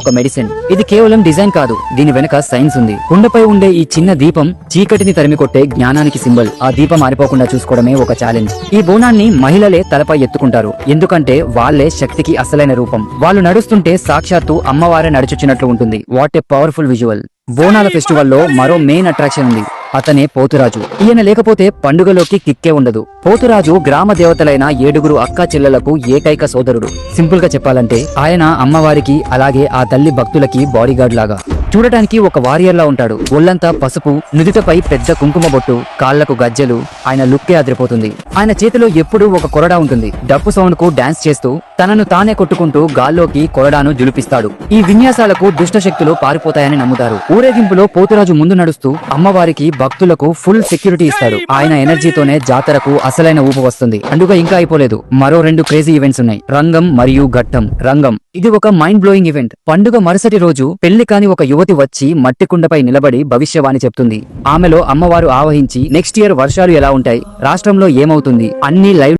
ఒక మెడిసిన్. ఇది కేవలం డిజైన్ కాదు, దీని వెనక సైన్స్ ఉంది. కుండపై ఉండే ఈ చిన్న దీపం చీకటిని తరిమి కొట్టే జ్ఞానానికి సింబల్. ఆ దీపం ఆరిపోకుండా చూసుకోవడమే ఒక ఛాలెంజ్. ఈ బోనాన్ని మహిళలే తలపై ఎత్తుకుంటారు, ఎందుకంటే వాళ్లే శక్తికి అసలైన రూపం. వాళ్ళు నడుస్తుంటే సాక్షాత్తు అమ్మవారే నడుచుచ్చినట్లు ఉంటుంది. What a powerful visual. బోనాల ఫెస్టివల్లో మరో మెయిన్ అట్రాక్షన్ ఉంది. అతనే పోతురాజు. ఈయన లేకపోతే పండుగలోకి కిక్కే ఉండదు. పోతురాజు గ్రామ దేవతలైన 7 అక్కా చెల్లెలకు ఏకైక సోదరుడు. సింపుల్ గా చెప్పాలంటే ఆయన అమ్మవారికి అలాగే ఆ తల్లి భక్తులకి బాడీగార్డ్ లాగా. చూడటానికి ఒక వారియర్ లా ఉంటాడు. ఒళ్లంతా పసుపు, నుదిటపై పెద్ద కుంకుమ బొట్టు, కాళ్లకు గజ్జెలు. ఆయన లుక్కే అదిరిపోతుంది. ఆయన చేతిలో ఎప్పుడూ ఒక కొరడా ఉంటుంది. డప్పు సౌండ్ కు డాన్స్ చేస్తూ తనను తానే కొట్టుకుంటూ గాల్లోకి కొరడాను జులిపిస్తాడు. ఈ విన్యాసాలకు దుష్ట శక్తులు పారిపోతాయని నమ్ముతారు. ఊరేగింపులో పోతురాజు ముందు నడుస్తూ అమ్మవారికి భక్తులకు ఫుల్ సెక్యూరిటీ ఇస్తాడు. ఆయన ఎనర్జీతోనే జాతరకు అసలైన ఊపు వస్తుంది. పండుగ ఇంకా అయిపోలేదు. మరో 2 క్రేజీ ఈవెంట్స్ ఉన్నాయి, రంగం మరియు ఘట్టం. రంగం ఇది ఒక మైండ్ బ్లోయింగ్ ఈవెంట్. పండుగ మరుసటి రోజు పెళ్లి కాని ఒక యువతి వచ్చి మట్టి కుండపై నిలబడి భవిష్యవాణి చెప్తుంది. ఆమెలో అమ్మవారు ఆవహించి నెక్స్ట్ ఇయర్ వర్షాలు ఎలా ఉంటాయి, రాష్ట్రంలో ఏమవుతుంది అన్ని లైవ్